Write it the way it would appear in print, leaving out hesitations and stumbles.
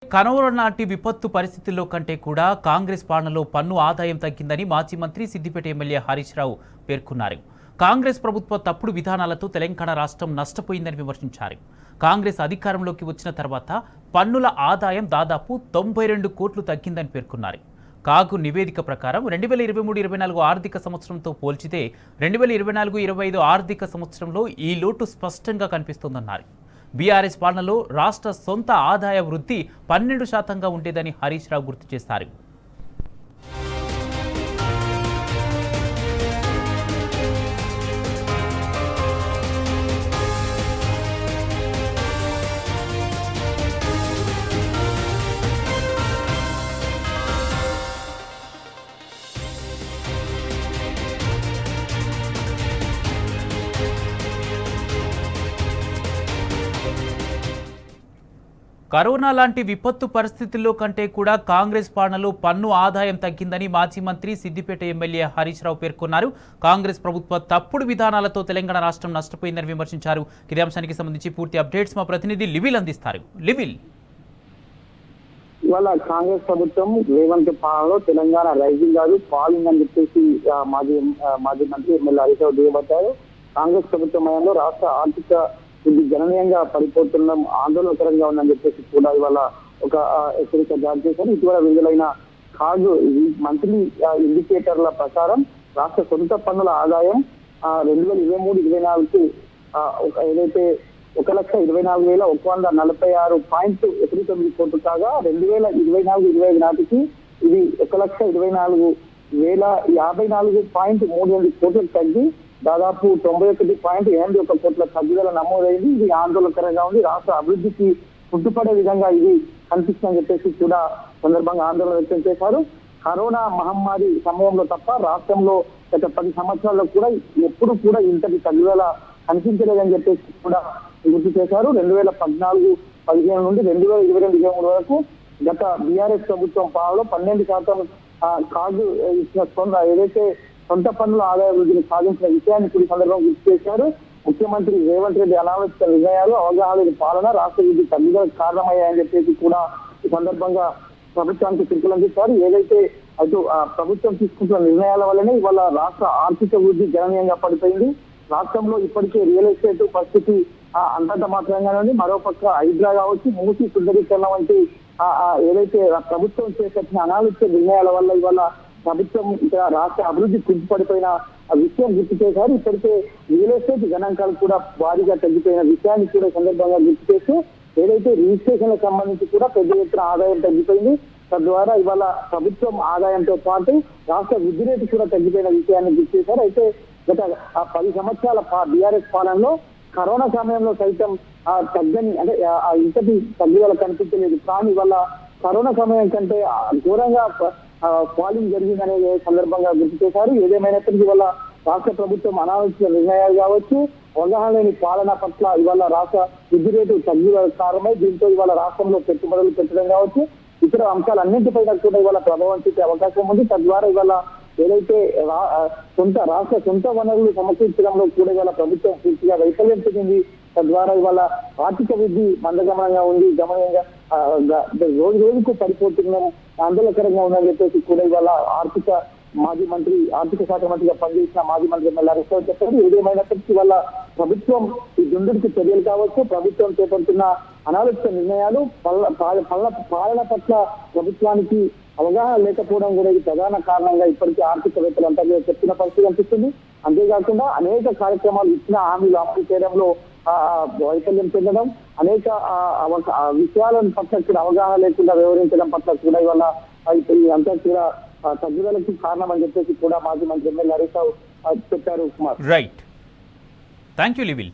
Corona నాటి విపత్తు పరిస్థితుల్లో కంటే కూడా కాంగ్రెస్ పాలనలో పన్ను ఆదాయం తగ్గిందని మాజీ మంత్రి సిద్దిపేట ఎమ్మెల్యే హరీష్ రావు పేర్కొన్నారు. కాంగ్రెస్ ప్రభుత్వ తప్పుడు విధానాలతో తెలంగాణ రాష్ట్రం నష్టపోయిందని విమర్శించారు. కాంగ్రెస్ అధికారంలోకి వచ్చిన తర్వాత పన్నుల ఆదాయం దాదాపు 92 కోట్లు తగ్గిందని పేర్కొన్నారు. కాగు నివేదిక ప్రకారం 2023-24 ఆర్థిక సంవత్సరంతో పోల్చితే 2024-25 ఆర్థిక సంవత్సరంలో ఈ లోటు స్పష్టంగా కనిపిస్తోందన్నారు. బీఆర్ఎస్ పాలనలో రాష్ట్ర సొంత ఆదాయ వృద్ధి 12% ఉండేదని హరీష్ రావు గుర్తు చేశారు. కరోనా లాంటి విపత్తు పరిస్థితుల్లో కంటే కూడా కాంగ్రెస్ పాలనలో పన్ను ఆదాయం తగ్గిందని మాజీ మంత్రి సిద్దిపేట ఎమ్మెల్యే హరీష్ రావు పేర్కొన్నారు. కాంగ్రెస్ ప్రభుత్వ తప్పుడు విధానాలతో తెలంగాణ రాష్ట్రం నష్టపోయిందని విమర్శించారు. ఇదే అంశానికి సంబంధించి పూర్తి అప్డేట్స్ మా ప్రతినిధి లివిల్ అందిస్తారు. లివిల్, ఇవాళ కాంగ్రెస్ ప్రభుత్వం రేవంత్ పాలనలో తెలంగాణ రైజింగ్ కాదు ఫాలింగ్ అని చెప్పేసి మాజీ మంత్రి ఎమ్మెల్యే హరీష్ రావు దుయ్యబట్టారు. కాంగ్రెస్ ప్రభుత్వం హయాంలో రాష్ట్ర ఆర్థిక ఇది గణనీయంగా పడిపోతుండడం ఆందోళనకరంగా ఉందని చెప్పేసి కూడా ఇవాళ ఒక హెచ్చరిక జారీ చేశారు. ఇటీవల విడుదలైన కాగు మంత్లీ ఇండికేటర్ల ప్రకారం రాష్ట్ర సొంత పన్నుల ఆదాయం 2023-24కి ఏదైతే 1,24,146.19 కోట్లు కాగా 2024-25 నాటికి ఇది 1,24,054.38 కోట్లకు తగ్గి దాదాపు 91.81 కోట్ల తగ్గుదల నమోదైంది. ఇది ఆందోళనకరంగా ఉంది. రాష్ట్ర అభివృద్ధికి పుట్టుపడే విధంగా ఇది కనిపిస్తుందని చెప్పేసి కూడా సందర్భంగా ఆందోళన వ్యక్తం చేశారు. కరోనా మహమ్మారి సమయంలో తప్ప రాష్ట్రంలో గత 10 సంవత్సరాల్లో కూడా ఎప్పుడు కూడా ఇంతటి తగ్గుదల కనిపించలేదని చెప్పేసి కూడా గుర్తు చేశారు. 2014-15 నుండి 2022-23 వరకు గత బీఆర్ఎస్ ప్రభుత్వం పాలనలో 12% కాగు ఇచ్చిన ఏదైతే సొంత పన్నుల ఆదాయ వృద్ధిని సాధించిన విషయాన్ని కూడా సందర్భంగా గుర్తు చేశారు. ముఖ్యమంత్రి రేవంత్ రెడ్డి అనాలోచిత నిర్ణయాలు, అవగాహన పాలన రాష్ట్ర వృద్ధి తగ్గుదలకు కారణమయ్యాయని చెప్పేసి కూడా ఈ సందర్భంగా ప్రభుత్వానికి పిలుపులందిస్తారు. ఏదైతే అటు ప్రభుత్వం తీసుకుంటున్న నిర్ణయాల వల్లనే ఇవాళ రాష్ట్ర ఆర్థిక వృద్ధి గణనీయంగా పడిపోయింది. రాష్ట్రంలో ఇప్పటికే రియల్ ఎస్టేట్ పరిస్థితి అంతంత మాత్రంగానే ఉంది. మరోపక్క హైడ్రా కావచ్చు, మూసి సుందరీకరణ వంటి ఏదైతే ప్రభుత్వం చేపట్టిన అనాలోచిత నిర్ణయాల వల్ల ఇవాళ ప్రభుత్వం ఇక్కడ రాష్ట్ర అభివృద్ధి కుంటుపడిపోయిన విషయం గుర్తు చేశారు. ఇప్పటికే రియల్ ఎస్టేట్ గణాంకాలు కూడా భారీగా తగ్గిపోయిన విషయాన్ని కూడా సందర్భంగా గుర్తు చేస్తూ ఏదైతే రిజిస్ట్రేషన్లకు సంబంధించి కూడా పెద్ద ఎత్తున ఆదాయం తగ్గిపోయింది. తద్వారా ఇవాళ ప్రభుత్వం ఆదాయంతో పాటు రాష్ట్ర వృద్ధి రేటు కూడా తగ్గిపోయిన విషయాన్ని గుర్తు చేశారు. అయితే గత 10 సంవత్సరాల బీఆర్ఎస్ పాలనలో కరోనా సమయంలో సైతం తగ్గని అంటే ఇంతటి తగ్గుదల కనిపించలేదు. కానీ ఇవాళ కరోనా సమయం కంటే ఘోరంగా ఫాలింగ్ జరిగిందనే సందర్భంగా గుర్తు చేశారు. ఏదేమైనప్పటికీ ఇవాళ రాష్ట్ర ప్రభుత్వం అనాలోచిత నిర్ణయాలు కావచ్చు, అవగాహన లేని పాలన పట్ల ఇవాళ రాష్ట్ర వృద్ధి రేటు తగ్గుదల కారణమై దీంతో ఇవాళ రాష్ట్రంలో పెట్టుబడులు పెట్టడం కావచ్చు, ఇతర అంశాలన్నింటిపైన కూడా ఇవాళ ప్రభావం చూపే అవకాశం ఉంది. తద్వారా ఇవాళ ఏదైతే రాష్ట్ర సొంత వనరులు సమకూర్చడంలో కూడా ఇవాళ ప్రభుత్వం పూర్తిగా వైఫల్యం చెందింది. తద్వారా ఇవాళ ఆర్థిక వృద్ధి మందగమనంగా ఉంది, గమనంగా రోజుకు పడిపోతున్నాం, ఆందోళనకరంగా ఉందని చెప్పేసి కూడా ఇవాళ ఆర్థిక శాఖ మంత్రిగా పనిచేసిన మాజీ మంత్రి ఎమ్మెల్యే హరీష్ రావు చెప్పారు. ఏదేమైనప్పటికీ వల్ల ప్రభుత్వం ఈ దుందుడికి చర్యలు కావచ్చు, ప్రభుత్వం చేపడుతున్న అనాలోచిత నిర్ణయాలు, పాలన పట్ల ప్రభుత్వానికి అవగాహన లేకపోవడం కూడా ఇది ప్రధాన కారణంగా ఇప్పటికీ ఆర్థికవేత్తలు అంతా చెప్పిన పరిస్థితి అనిపిస్తుంది. అంతేకాకుండా అనేక కార్యక్రమాలు ఇచ్చిన హామీలు అమలు చేయడంలో వైఫల్యం చెందడం, అనేక విషయాల పట్ల కూడా అవగాహన లేకుండా వ్యవహరించడం పట్ల కూడా ఇవాళ అంతా కూడా తగ్గుదలకు కారణం అని చెప్పేసి కూడా మాజీ మంత్రి ఎమ్మెల్యే హరీష్ రావు చెప్పారు. Right, thank you లివిల్.